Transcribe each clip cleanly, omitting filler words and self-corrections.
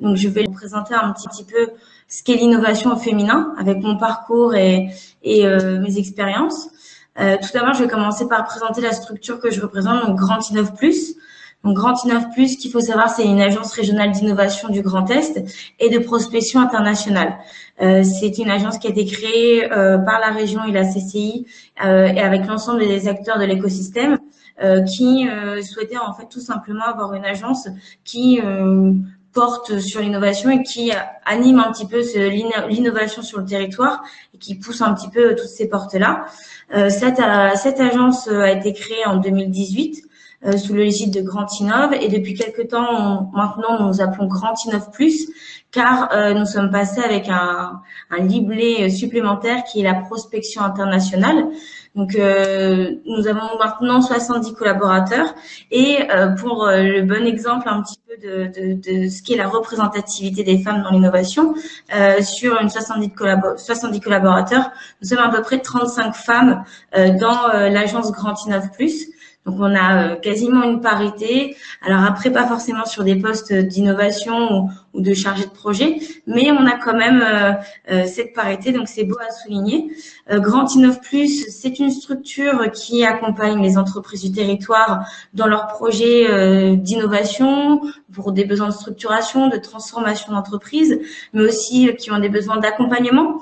Donc, je vais vous présenter un petit peu ce qu'est l'innovation au féminin avec mon parcours et mes expériences. Tout d'abord, je vais commencer par présenter la structure que je représente, donc Grand Innov Plus. Donc Grand Innov Plus, qu'il faut savoir, c'est une agence régionale d'innovation du Grand Est et de prospection internationale. C'est une agence qui a été créée par la région et la CCI et avec l'ensemble des acteurs de l'écosystème qui souhaitaient en fait tout simplement avoir une agence qui porte sur l'innovation et qui anime un petit peu l'innovation sur le territoire et qui pousse un petit peu toutes ces portes-là. Cette agence a été créée en 2018 sous le l'égide de Grand Innov et depuis quelques temps maintenant nous appelons Grand Innov Plus car nous sommes passés avec un libellé supplémentaire qui est la prospection internationale. Donc nous avons maintenant 70 collaborateurs et pour le bon exemple un petit peu de ce qu'est la représentativité des femmes dans l'innovation, sur une 70 collaborateurs, nous sommes à peu près 35 femmes dans l'agence Grand Innov Plus. Donc, on a quasiment une parité. Alors après, pas forcément sur des postes d'innovation ou de chargé de projet, mais on a quand même cette parité, donc c'est beau à souligner. Grand Innov Plus, c'est une structure qui accompagne les entreprises du territoire dans leurs projets d'innovation, pour des besoins de structuration, de transformation d'entreprise, mais aussi qui ont des besoins d'accompagnement.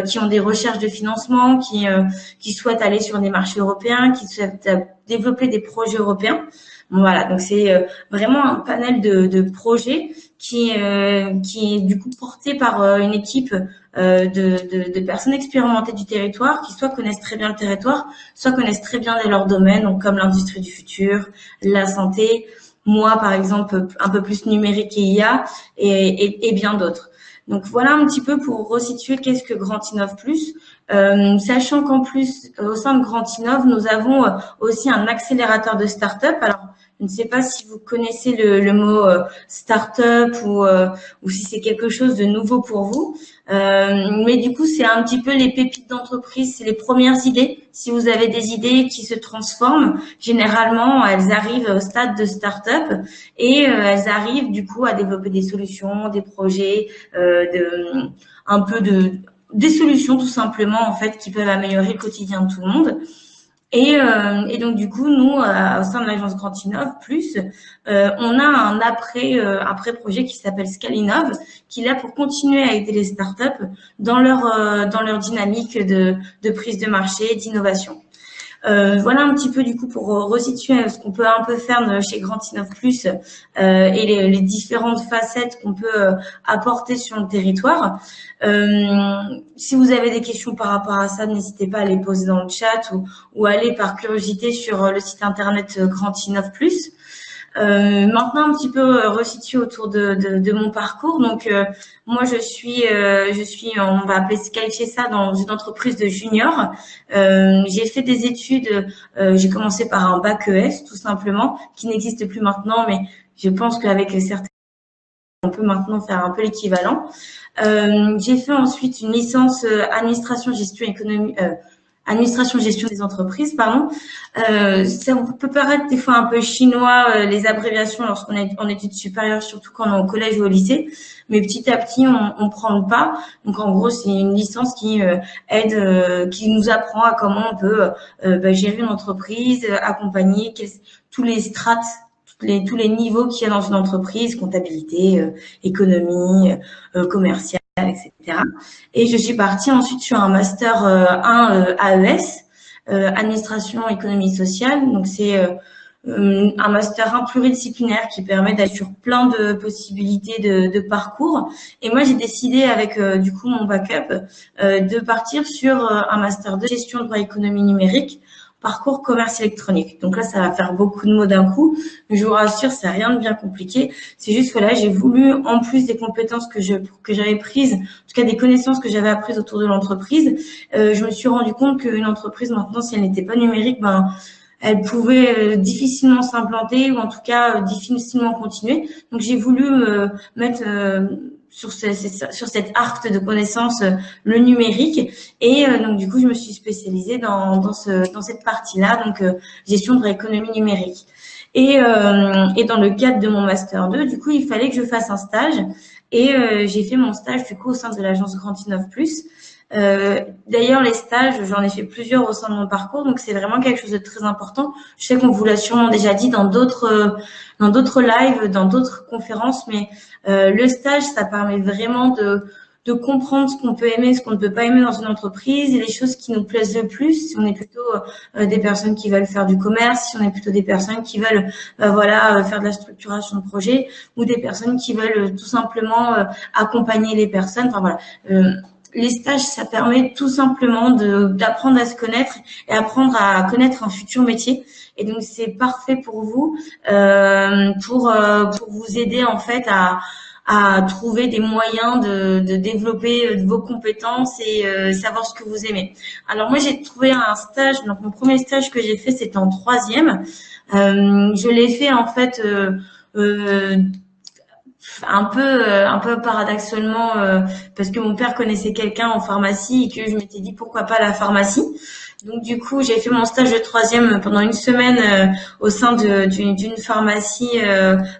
Qui ont des recherches de financement, qui souhaitent aller sur des marchés européens, qui souhaitent développer des projets européens. Bon, voilà, donc c'est vraiment un panel de projets qui est du coup porté par une équipe de personnes expérimentées du territoire qui soit connaissent très bien le territoire, soit connaissent très bien leur domaine, donc comme l'industrie du futur, la santé, moi par exemple un peu plus numérique et IA et bien d'autres. Donc voilà un petit peu pour resituer qu'est-ce que Grand Innov Plus, sachant qu'en plus au sein de Grand Innov nous avons aussi un accélérateur de start-up. Alors je ne sais pas si vous connaissez le mot start-up ou si c'est quelque chose de nouveau pour vous, mais du coup c'est un petit peu les pépites d'entreprise, c'est les premières idées. Si vous avez des idées qui se transforment, généralement elles arrivent au stade de start-up et elles arrivent du coup à développer des solutions, des projets, des solutions tout simplement en fait qui peuvent améliorer le quotidien de tout le monde. Et donc du coup nous au sein de l'agence Grand Innov Plus, on a un après projet qui s'appelle Scalinov qui est là pour continuer à aider les startups dans leur dynamique de prise de marché, d'innovation. Voilà un petit peu du coup pour resituer ce qu'on peut un peu faire chez Grand Innov Plus et les différentes facettes qu'on peut apporter sur le territoire. Si vous avez des questions par rapport à ça, n'hésitez pas à les poser dans le chat ou aller par curiosité sur le site internet Grand Innov Plus. Maintenant un petit peu resitué autour de mon parcours. Donc moi je suis on va qualifier ça dans une entreprise de junior. J'ai fait des études, j'ai commencé par un bac ES tout simplement, qui n'existe plus maintenant, mais je pense qu'avec certains on peut maintenant faire un peu l'équivalent. J'ai fait ensuite une licence administration gestion des entreprises, pardon. Ça peut paraître des fois un peu chinois, les abréviations lorsqu'on est en études supérieures, surtout quand on est au collège ou au lycée. Mais petit à petit, on prend le pas. Donc en gros, c'est une licence qui aide, qui nous apprend à comment on peut gérer une entreprise, accompagner tous les strates, tous les niveaux qu'il y a dans une entreprise, comptabilité, économie, commerciale, etc. Et je suis partie ensuite sur un master 1 AES, administration économie sociale. Donc c'est un master 1 pluridisciplinaire qui permet d'aller sur plein de possibilités de parcours. Et moi j'ai décidé avec du coup mon backup de partir sur un master 2 gestion de droit économie numérique, parcours commerce électronique. Donc là, ça va faire beaucoup de mots d'un coup, mais je vous rassure, c'est rien de bien compliqué. C'est juste que là, j'ai voulu, en plus des compétences que j'avais prises, en tout cas des connaissances que j'avais apprises autour de l'entreprise, je me suis rendu compte qu'une entreprise, maintenant, si elle n'était pas numérique, elle pouvait difficilement s'implanter ou en tout cas difficilement continuer. Donc, j'ai voulu mettre sur cette arc de connaissances le numérique et donc du coup je me suis spécialisée dans cette partie-là, donc gestion de l'économie numérique. Et dans le cadre de mon master 2, du coup, il fallait que je fasse un stage. Et j'ai fait mon stage du coup au sein de l'agence Grand Innov Plus. D'ailleurs, les stages, j'en ai fait plusieurs au sein de mon parcours, donc c'est vraiment quelque chose de très important. Je sais qu'on vous l'a sûrement déjà dit dans d'autres lives, dans d'autres conférences, mais le stage, ça permet vraiment de comprendre ce qu'on peut aimer, ce qu'on ne peut pas aimer dans une entreprise, et les choses qui nous plaisent le plus. Si on est plutôt des personnes qui veulent faire du commerce, si on est plutôt des personnes qui veulent faire de la structuration de projet, ou des personnes qui veulent tout simplement accompagner les personnes. Enfin voilà. Les stages, ça permet tout simplement d'apprendre à se connaître et apprendre à connaître un futur métier. Et donc, c'est parfait pour vous, pour vous aider en fait à trouver des moyens de développer vos compétences et savoir ce que vous aimez. Alors moi, j'ai trouvé un stage. Donc, mon premier stage que j'ai fait, c'était en troisième. Je l'ai fait en fait un peu paradoxalement parce que mon père connaissait quelqu'un en pharmacie et que je m'étais dit pourquoi pas la pharmacie. Donc du coup, j'ai fait mon stage de troisième pendant une semaine au sein d'une pharmacie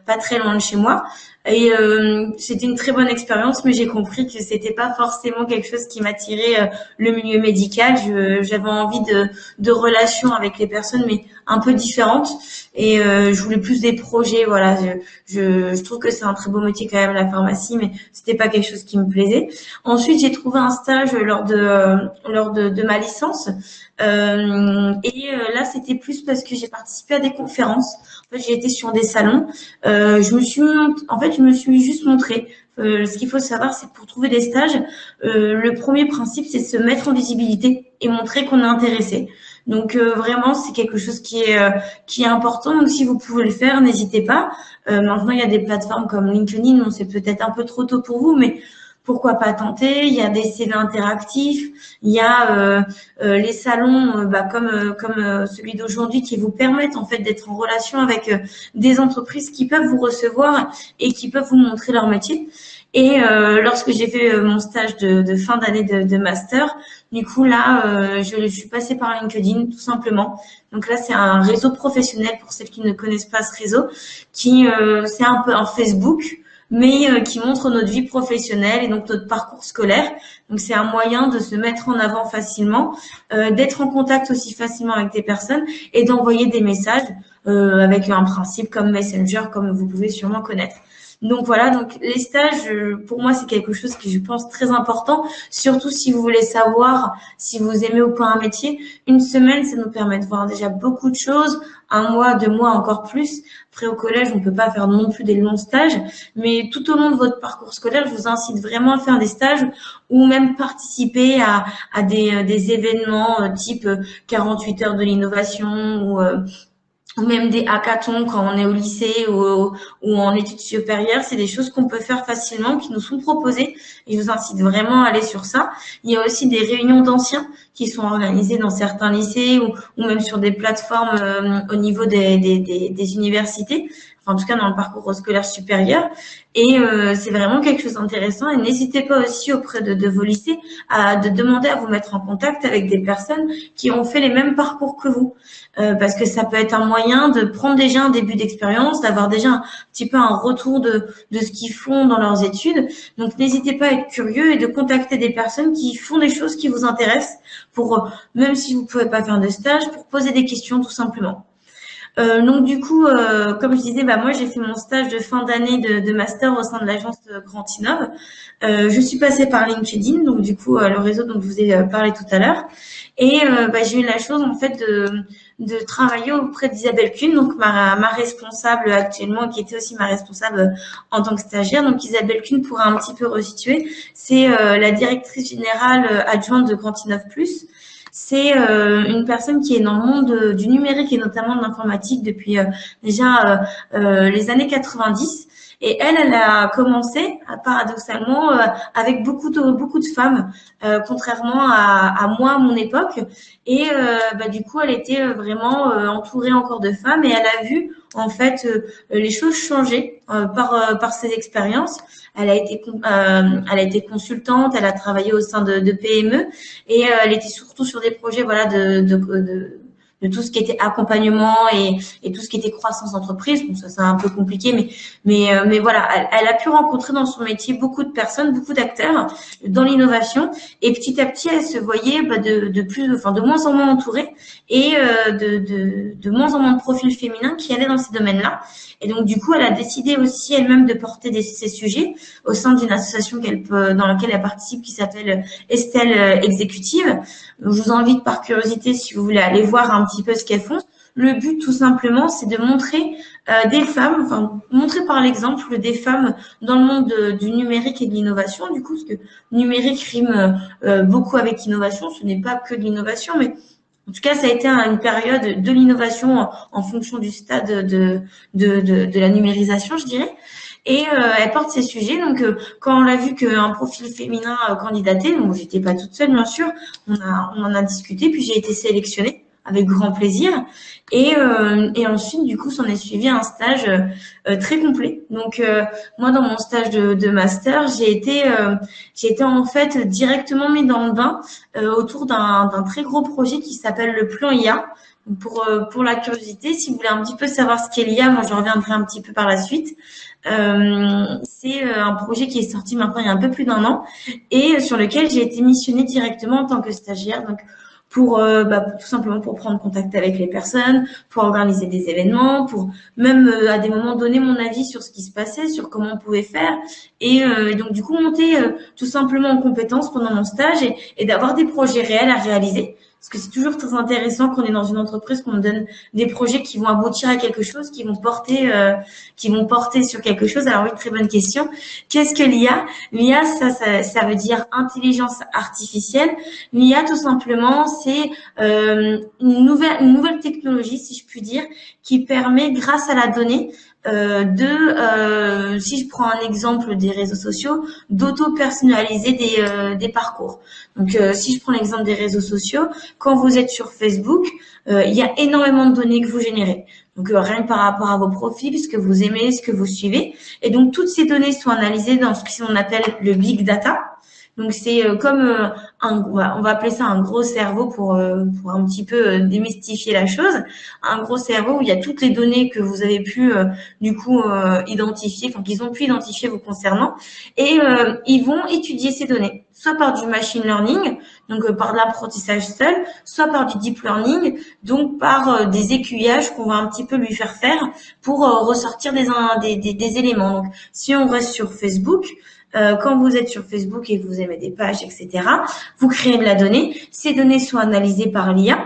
pas très loin de chez moi. Et c'était une très bonne expérience, mais j'ai compris que c'était pas forcément quelque chose qui m'attirait le milieu médical. J'avais envie de relations avec les personnes, mais un peu différentes. Et je voulais plus des projets. Voilà, je trouve que c'est un très beau métier quand même la pharmacie, mais c'était pas quelque chose qui me plaisait. Ensuite, j'ai trouvé un stage lors de ma licence. Là, c'était plus parce que j'ai participé à des conférences. En fait, j'ai été sur des salons. Je me suis juste montrée. Ce qu'il faut savoir, c'est que pour trouver des stages, le premier principe, c'est de se mettre en visibilité et montrer qu'on est intéressé. Donc vraiment, c'est quelque chose qui est important. Donc si vous pouvez le faire, n'hésitez pas. Maintenant, il y a des plateformes comme LinkedIn. Bon, c'est peut-être un peu trop tôt pour vous, mais pourquoi pas tenter. Il y a des CV interactifs, il y a les salons comme celui d'aujourd'hui qui vous permettent en fait d'être en relation avec des entreprises qui peuvent vous recevoir et qui peuvent vous montrer leur métier. Et lorsque j'ai fait mon stage de fin d'année de master, du coup là, je suis passée par LinkedIn tout simplement. Donc là, c'est un réseau professionnel pour celles qui ne connaissent pas ce réseau, qui c'est un peu un Facebook, mais qui montre notre vie professionnelle et donc notre parcours scolaire. Donc c'est un moyen de se mettre en avant facilement, d'être en contact aussi facilement avec des personnes et d'envoyer des messages avec un principe comme Messenger, comme vous pouvez sûrement connaître. Donc voilà, donc les stages, pour moi, c'est quelque chose qui, je pense, très important, surtout si vous voulez savoir si vous aimez ou pas un métier. Une semaine, ça nous permet de voir déjà beaucoup de choses. Un mois, 2 mois, encore plus. Après, au collège, on peut pas faire non plus des longs stages, mais tout au long de votre parcours scolaire, je vous incite vraiment à faire des stages ou même participer à des événements type 48 heures de l'innovation ou même des hackathons quand on est au lycée ou en études supérieures. C'est des choses qu'on peut faire facilement, qui nous sont proposées. Et je vous incite vraiment à aller sur ça. Il y a aussi des réunions d'anciens qui sont organisées dans certains lycées ou même sur des plateformes au niveau des universités. Enfin, en tout cas, dans le parcours scolaire supérieur. Et c'est vraiment quelque chose d'intéressant. Et n'hésitez pas aussi auprès de vos lycées de demander à vous mettre en contact avec des personnes qui ont fait les mêmes parcours que vous. Parce que ça peut être un moyen de prendre déjà un début d'expérience, d'avoir déjà un petit peu un retour de ce qu'ils font dans leurs études. Donc, n'hésitez pas à être curieux et de contacter des personnes qui font des choses qui vous intéressent pour, même si vous pouvez pas faire de stage, pour poser des questions tout simplement. Donc du coup, comme je disais, moi j'ai fait mon stage de fin d'année de master au sein de l'agence Grand Innov. Je suis passée par LinkedIn, donc du coup le réseau dont je vous ai parlé tout à l'heure. Et j'ai eu la chose en fait de travailler auprès d'Isabelle Kuhn, donc ma responsable actuellement, qui était aussi ma responsable en tant que stagiaire. Donc Isabelle Kuhn, pour un petit peu resituer, c'est la directrice générale adjointe de Grand Innov Plus. C'est une personne qui est dans le monde du numérique et notamment de l'informatique depuis déjà les années 90. Et elle a commencé, paradoxalement, avec beaucoup de femmes, contrairement à moi à mon époque. Et du coup, elle était vraiment entourée encore de femmes et elle a vu en fait les choses changer par ses expériences. Elle a été consultante, elle a travaillé au sein de PME et elle était surtout sur des projets de tout ce qui était accompagnement et tout ce qui était croissance d'entreprise. Bon, ça c'est un peu compliqué, mais voilà, elle a pu rencontrer dans son métier beaucoup de personnes, beaucoup d'acteurs dans l'innovation, et petit à petit elle se voyait de moins en moins entourée et de moins en moins de profils féminins qui allaient dans ces domaines-là. Et donc du coup, elle a décidé aussi elle-même de porter ces sujets au sein d'une association dans laquelle elle participe qui s'appelle Estelle Exécutive. Donc, je vous invite par curiosité, si vous voulez aller voir un petit peu ce qu'elles font. Le but, tout simplement, c'est de montrer des femmes, enfin montrer par l'exemple des femmes dans le monde du numérique et de l'innovation. Du coup, parce que numérique rime beaucoup avec innovation, ce n'est pas que de l'innovation, mais en tout cas, ça a été une période de l'innovation en fonction du stade de la numérisation, je dirais. Et elle porte ces sujets. Donc, quand on a vu qu'un profil féminin candidatait, donc j'étais pas toute seule, bien sûr, on en a discuté, puis j'ai été sélectionnée avec grand plaisir. Et ensuite, du coup, s'en est suivi un stage très complet. Donc, moi, dans mon stage de master, j'ai été en fait directement mis dans le bain autour d'un très gros projet qui s'appelle le plan IA. Donc, pour la curiosité, si vous voulez un petit peu savoir ce qu'est l'IA, moi, je reviendrai un petit peu par la suite. C'est un projet qui est sorti maintenant il y a un peu plus d'1 an et sur lequel j'ai été missionnée directement en tant que stagiaire. Donc, pour tout simplement pour prendre contact avec les personnes, pour organiser des événements, pour même à des moments donner mon avis sur ce qui se passait, sur comment on pouvait faire et donc du coup monter tout simplement en compétences pendant mon stage et d'avoir des projets réels à réaliser. Parce que c'est toujours très intéressant quand on est dans une entreprise, qu'on me donne des projets qui vont aboutir à quelque chose, qui vont porter sur quelque chose. Alors oui, très bonne question. Qu'est-ce que l'IA? L'IA, ça veut dire intelligence artificielle. L'IA, tout simplement, c'est une nouvelle technologie, si je puis dire, qui permet, grâce à la donnée, si je prends un exemple des réseaux sociaux, d'auto-personnaliser des parcours. Donc, si je prends l'exemple des réseaux sociaux, quand vous êtes sur Facebook, il y a énormément de données que vous générez. Donc, rien que par rapport à vos profils, ce que vous aimez, ce que vous suivez. Et donc, toutes ces données sont analysées dans ce qu'on appelle le big data. Donc, c'est comme on va appeler ça un gros cerveau pour un petit peu démystifier la chose. Un gros cerveau où il y a toutes les données que vous avez pu identifier, enfin qu'ils ont pu identifier vous concernant, et ils vont étudier ces données, soit par du machine learning, donc par de l'apprentissage seul, soit par du deep learning, donc par des écuyages qu'on va un petit peu lui faire pour ressortir des éléments. Donc, si on reste sur Facebook, quand vous êtes sur Facebook et que vous aimez des pages, etc., vous créez de la donnée. Ces données sont analysées par l'IA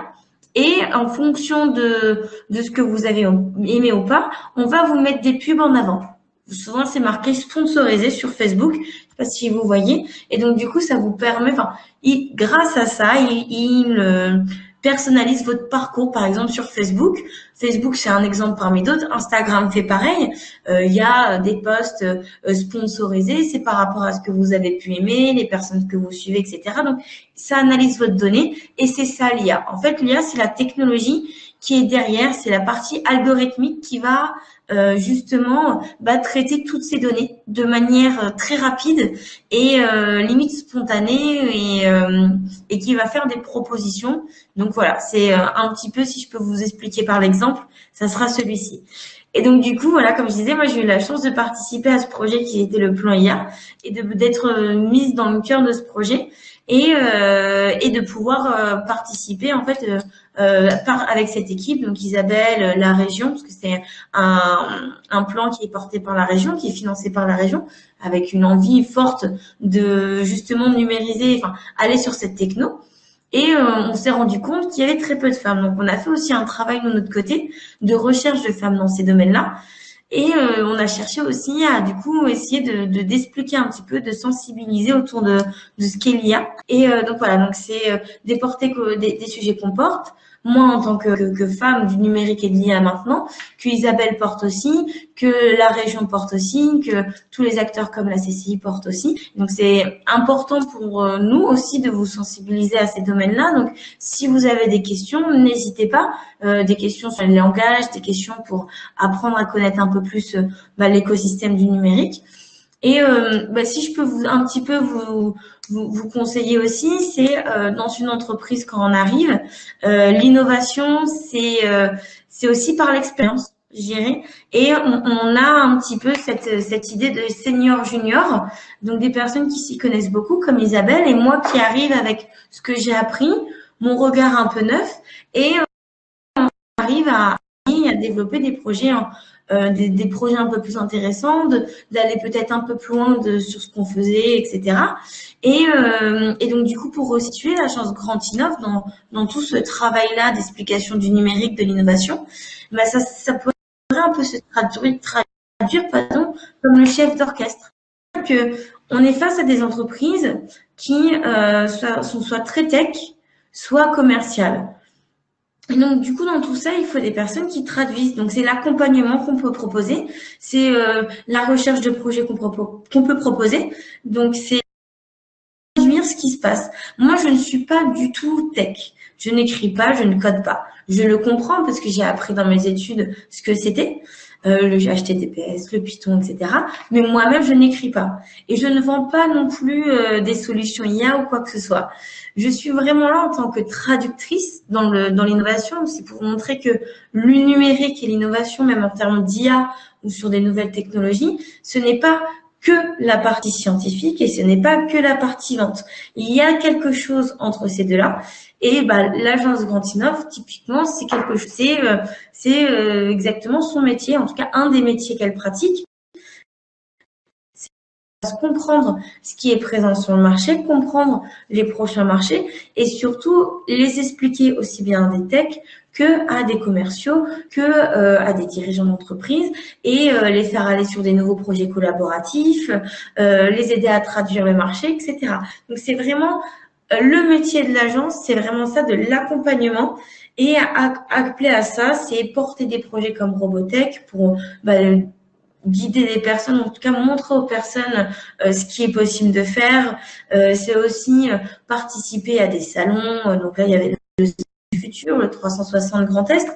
et en fonction de ce que vous avez aimé ou pas, on va vous mettre des pubs en avant. Souvent, c'est marqué sponsorisé sur Facebook. Je sais pas si vous voyez. Et donc, du coup, ça vous permet, grâce à ça, il personnalise votre parcours, par exemple, sur Facebook. Facebook, c'est un exemple parmi d'autres. Instagram fait pareil. Il y a des posts sponsorisés. C'est par rapport à ce que vous avez pu aimer, les personnes que vous suivez, etc. Donc, ça analyse votre donnée et c'est ça l'IA. En fait, l'IA, c'est la technologie qui est derrière. C'est la partie algorithmique qui va justement traiter toutes ces données de manière très rapide et limite spontanée et qui va faire des propositions. Donc voilà, c'est un petit peu, si je peux vous expliquer par l'exemple, ça sera celui-ci. Et donc du coup, voilà, comme je disais, moi j'ai eu la chance de participer à ce projet qui était le plan IA et d'être mise dans le cœur de ce projet et de pouvoir participer en fait avec cette équipe, donc Isabelle, la région, parce que c'est un plan qui est porté par la région, qui est financé par la région, avec une envie forte de justement numériser, aller sur cette techno. Et on s'est rendu compte qu'il y avait très peu de femmes. Donc on a fait aussi un travail de notre côté de recherche de femmes dans ces domaines-là. Et on a cherché aussi à du coup essayer d'expliquer un petit peu, de sensibiliser autour de ce qu'est l'IA. Et donc voilà, donc c'est déporter des sujets qu'on porte. Moi, en tant que femme du numérique et de l'IA maintenant, que Isabelle porte aussi, que la région porte aussi, que tous les acteurs comme la CCI portent aussi. Donc, c'est important pour nous aussi de vous sensibiliser à ces domaines-là. Donc, si vous avez des questions, n'hésitez pas. Des questions sur le langage, des questions pour apprendre à connaître un peu plus l'écosystème du numérique. Et si je peux un petit peu vous conseiller aussi, c'est dans une entreprise quand on arrive, l'innovation, c'est aussi par l'expérience, je dirais. Et on a un petit peu cette idée de senior junior, donc des personnes qui s'y connaissent beaucoup, comme Isabelle, et moi qui arrive avec ce que j'ai appris, mon regard un peu neuf, et arrive à développer des projets, des projets un peu plus intéressants, d'aller peut-être un peu plus loin sur ce qu'on faisait, etc. Et donc du coup, pour resituer l'agence Grand Innov dans tout ce travail-là d'explication du numérique, de l'innovation, ça pourrait un peu se traduire comme le chef d'orchestre. Que on est face à des entreprises qui sont soit très tech, soit commerciales. Et donc, du coup, dans tout ça, il faut des personnes qui traduisent. Donc, c'est l'accompagnement qu'on peut proposer, c'est la recherche de projets qu'on peut proposer. Donc, c'est traduire ce qui se passe. Moi, je ne suis pas du tout tech. Je n'écris pas, je ne code pas. Je le comprends parce que j'ai appris dans mes études ce que c'était, le HTTPS, le Python, etc. Mais moi-même, je n'écris pas. Et je ne vends pas non plus des solutions IA ou quoi que ce soit. Je suis vraiment là en tant que traductrice dans l'innovation. C'est pour montrer que le numérique et l'innovation, même en termes d'IA ou sur des nouvelles technologies, ce n'est pas que la partie scientifique et ce n'est pas que la partie vente. Il y a quelque chose entre ces deux-là. Et l'agence Grand Innov, typiquement, c'est quelque chose, c'est exactement son métier, en tout cas un des métiers qu'elle pratique. C'est comprendre ce qui est présent sur le marché, comprendre les prochains marchés et surtout les expliquer aussi bien à des techs que à des commerciaux, que à des dirigeants d'entreprise et les faire aller sur des nouveaux projets collaboratifs, les aider à traduire le marché, etc. Donc c'est vraiment le métier de l'agence, c'est vraiment ça, de l'accompagnement. Et appelé à ça, c'est porter des projets comme Robotech pour guider les personnes, en tout cas montrer aux personnes ce qui est possible de faire. C'est aussi participer à des salons. Donc là, il y avait le futur, le 360 Grand Est,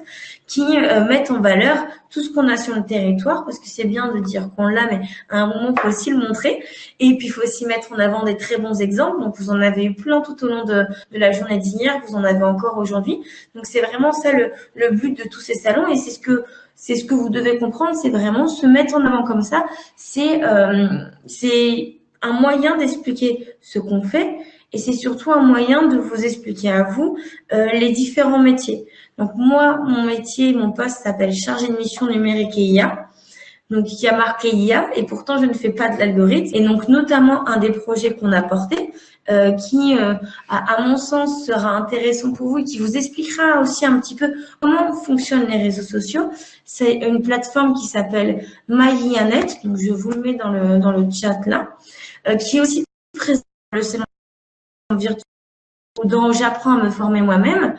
qui mettent en valeur tout ce qu'on a sur le territoire, parce que c'est bien de dire qu'on l'a, mais à un moment, il faut aussi le montrer. Et puis, il faut aussi mettre en avant des très bons exemples. Donc, vous en avez eu plein tout au long de la journée d'hier, vous en avez encore aujourd'hui. Donc, c'est vraiment ça le but de tous ces salons, et c'est ce que vous devez comprendre, c'est vraiment se mettre en avant comme ça. C'est un moyen d'expliquer ce qu'on fait. Et c'est surtout un moyen de vous expliquer à vous les différents métiers. Donc moi, mon métier, mon poste s'appelle chargé de mission numérique et IA. Donc il y a marqué IA et pourtant je ne fais pas de l'algorithme. Et donc notamment un des projets qu'on a porté qui, à mon sens, sera intéressant pour vous et qui vous expliquera aussi un petit peu comment fonctionnent les réseaux sociaux. C'est une plateforme qui s'appelle MyIANet. Donc je vous le mets dans le chat là, qui est aussi présente dans le salon virtuel dont j'apprends à me former moi-même.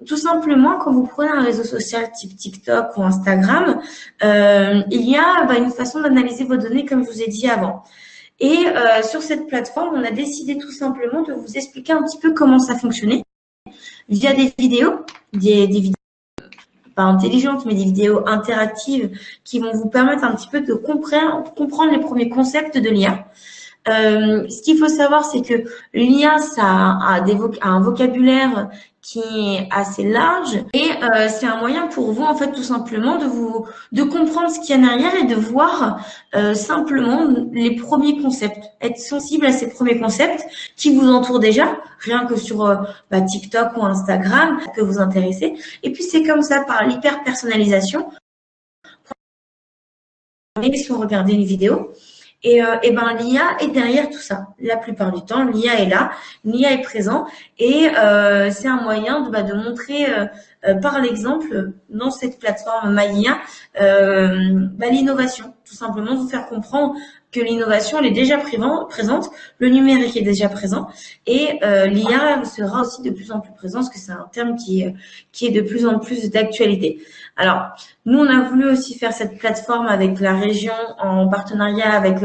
Tout simplement, quand vous prenez un réseau social type TikTok ou Instagram, il y a une façon d'analyser vos données, comme je vous ai dit avant. Et sur cette plateforme, on a décidé tout simplement de vous expliquer un petit peu comment ça fonctionnait via des vidéos, des vidéos pas intelligentes, mais des vidéos interactives qui vont vous permettre un petit peu de comprendre les premiers concepts de l'IA. Ce qu'il faut savoir, c'est que l'IA, ça a un vocabulaire qui est assez large et c'est un moyen pour vous, en fait, tout simplement de comprendre ce qu'il y a derrière et de voir simplement les premiers concepts, être sensible à ces premiers concepts qui vous entourent déjà, rien que sur TikTok ou Instagram, ça peut vous intéresser. Et puis c'est comme ça, par l'hyper-personnalisation, si vous regardez une vidéo. Et l'IA est derrière tout ça. La plupart du temps, l'IA est là, l'IA est présent, et c'est un moyen de montrer par l'exemple dans cette plateforme MyIA l'innovation. Tout simplement, vous faire comprendre que l'innovation elle est déjà présente, le numérique est déjà présent, et l'IA sera aussi de plus en plus présent, parce que c'est un terme qui est de plus en plus d'actualité. Alors, nous, on a voulu aussi faire cette plateforme avec la région en partenariat avec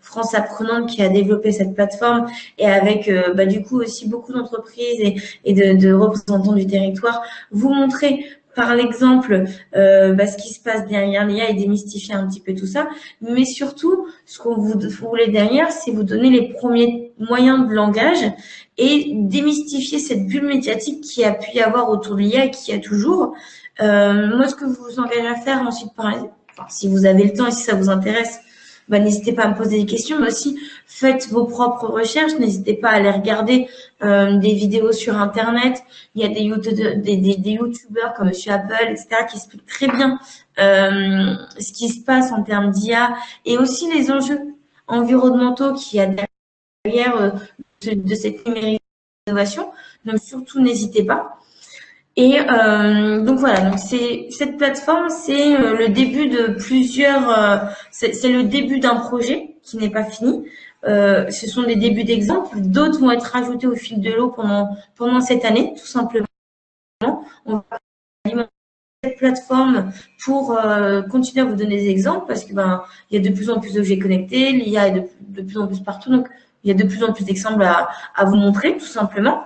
France Apprenante qui a développé cette plateforme et avec du coup aussi beaucoup d'entreprises et de représentants du territoire. Vous montrer par l'exemple ce qui se passe derrière l'IA et démystifier un petit peu tout ça. Mais surtout, ce qu'on vous voulez derrière, c'est vous donner les premiers moyens de langage et démystifier cette bulle médiatique qui a pu y avoir autour de l'IA et qui y a toujours. Moi, ce que vous vous engagez à faire ensuite, si vous avez le temps et si ça vous intéresse, n'hésitez pas à me poser des questions, mais aussi faites vos propres recherches. N'hésitez pas à aller regarder des vidéos sur Internet. Il y a des youtubeurs comme Monsieur Apple, etc., qui expliquent très bien ce qui se passe en termes d'IA et aussi les enjeux environnementaux qu'il y a derrière de cette numérisation. Donc surtout, n'hésitez pas. Et donc voilà, donc cette plateforme, c'est le début de plusieurs, c'est le début d'un projet qui n'est pas fini. Ce sont des débuts d'exemples. D'autres vont être ajoutés au fil de l'eau pendant cette année, tout simplement. On va alimenter cette plateforme pour continuer à vous donner des exemples parce que il y a de plus en plus d'objets connectés, l'IA est de plus en plus partout, donc il y a de plus en plus d'exemples à vous montrer, tout simplement.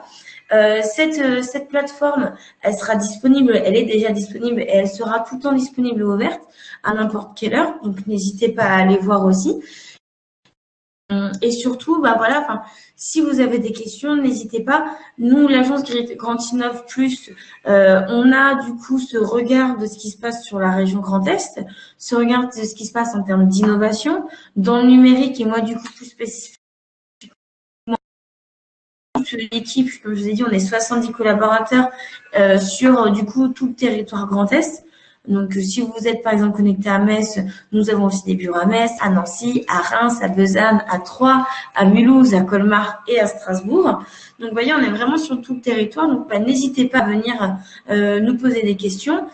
Cette plateforme, elle sera disponible, elle est déjà disponible et elle sera tout le temps disponible ou ouverte à n'importe quelle heure. Donc n'hésitez pas à aller voir aussi. Et surtout, si vous avez des questions, n'hésitez pas. Nous, l'agence Grand Innov Plus, on a du coup ce regard de ce qui se passe sur la région Grand Est, ce regard de ce qui se passe en termes d'innovation dans le numérique et moi du coup plus spécifiquement. L'équipe, comme je vous ai dit, on est 70 collaborateurs sur du coup tout le territoire Grand Est. Donc si vous êtes par exemple connecté à Metz, nous avons aussi des bureaux à Metz, à Nancy, à Reims, à Besançon, à Troyes, à Mulhouse, à Colmar et à Strasbourg. Donc vous voyez, on est vraiment sur tout le territoire. Donc n'hésitez pas à venir nous poser des questions.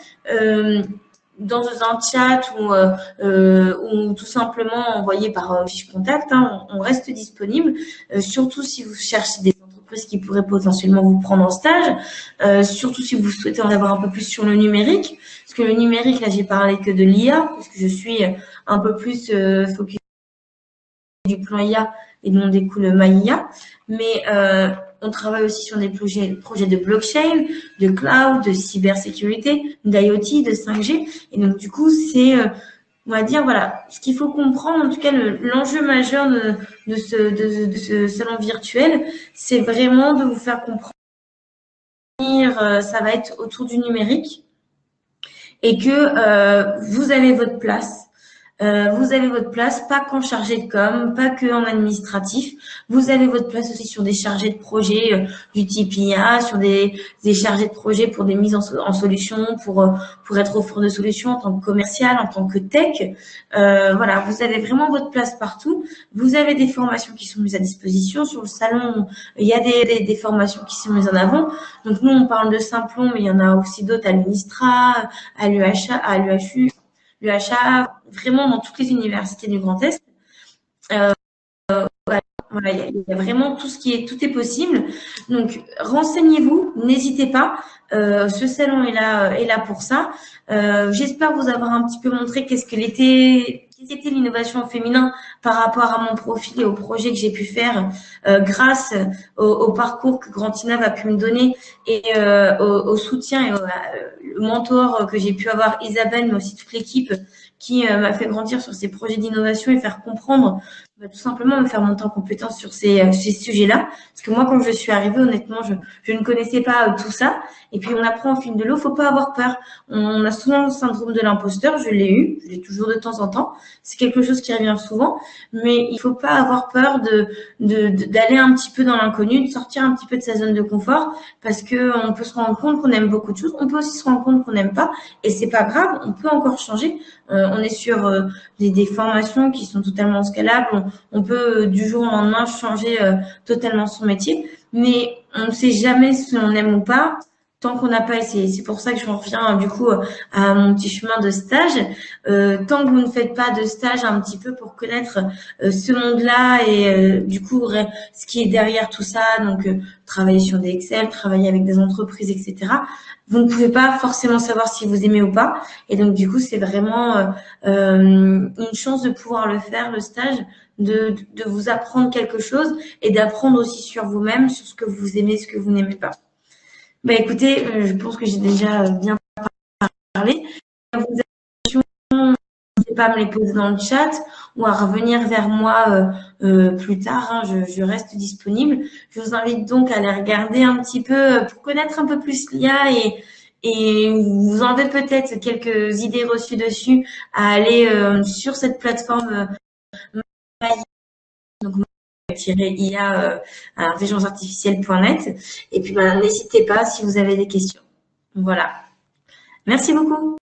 Dans un chat ou tout simplement envoyer par fiche contact, on reste disponible, surtout si vous cherchez des entreprises qui pourraient potentiellement vous prendre en stage, surtout si vous souhaitez en avoir un peu plus sur le numérique, parce que le numérique, là j'ai parlé que de l'IA, parce que je suis un peu plus focus du plan IA et dont découle MyIA, mais on travaille aussi sur des projets de blockchain, de cloud, de cybersécurité, d'IoT, de 5G. Et donc, du coup, c'est, on va dire, voilà, ce qu'il faut comprendre, en tout cas, l'enjeu majeur de ce salon virtuel, c'est vraiment de vous faire comprendre, ça va être autour du numérique et que vous avez votre place. Vous avez votre place, pas qu'en chargé de com, pas que en administratif. Vous avez votre place aussi sur des chargés de projet du type IA, sur des chargés de projet pour des mises en solution, pour être offreur de solutions en tant que commercial, en tant que tech. Voilà, vous avez vraiment votre place partout. Vous avez des formations qui sont mises à disposition sur le salon. Il y a des formations qui sont mises en avant. Donc nous, on parle de Simplon, mais il y en a aussi d'autres à l'UNISTRA, à l'UHU. l'UHA, vraiment dans toutes les universités du Grand Est. Voilà, il y a vraiment tout est possible. Donc renseignez-vous, n'hésitez pas. Ce salon est là pour ça. J'espère vous avoir un petit peu montré qu'est-ce qu'était l'innovation au féminin par rapport à mon profil et au projet que j'ai pu faire grâce au parcours que Grand Innov a pu me donner et au soutien et au mentor que j'ai pu avoir, Isabelle, mais aussi toute l'équipe qui m'a fait grandir sur ces projets d'innovation et faire comprendre, tout simplement me faire monter en compétence sur ces sujets-là. Parce que moi, quand je suis arrivée, honnêtement, je ne connaissais pas tout ça. Et puis, on apprend au fil de l'eau, faut pas avoir peur. On a souvent le syndrome de l'imposteur, je l'ai toujours de temps en temps. C'est quelque chose qui revient souvent, mais il faut pas avoir peur d'aller un petit peu dans l'inconnu, de sortir un petit peu de sa zone de confort, parce que on peut se rendre compte qu'on aime beaucoup de choses. On peut aussi se rendre compte qu'on n'aime pas, et c'est pas grave, on peut encore changer. On est sur des formations qui sont totalement scalables. On peut du jour au lendemain changer totalement son métier, mais on ne sait jamais si on aime ou pas tant qu'on n'a pas essayé. C'est pour ça que je reviens du coup à mon petit chemin de stage. Tant que vous ne faites pas de stage un petit peu pour connaître ce monde-là et du coup ce qui est derrière tout ça, donc travailler sur des Excel, travailler avec des entreprises, etc. Vous ne pouvez pas forcément savoir si vous aimez ou pas. Et donc du coup, c'est vraiment une chance de pouvoir le faire, le stage, de vous apprendre quelque chose et d'apprendre aussi sur vous-même, sur ce que vous aimez, ce que vous n'aimez pas. Écoutez, je pense que j'ai déjà bien parler. Vous avez des questions, n'hésitez pas à me les poser dans le chat ou à revenir vers moi plus tard. Hein, je reste disponible. Je vous invite donc à aller regarder un petit peu pour connaître un peu plus l'IA et vous enlevez peut-être quelques idées reçues dessus, à aller sur cette plateforme donc IA intelligence artificielle.net. Et puis n'hésitez pas si vous avez des questions. Voilà. Merci beaucoup.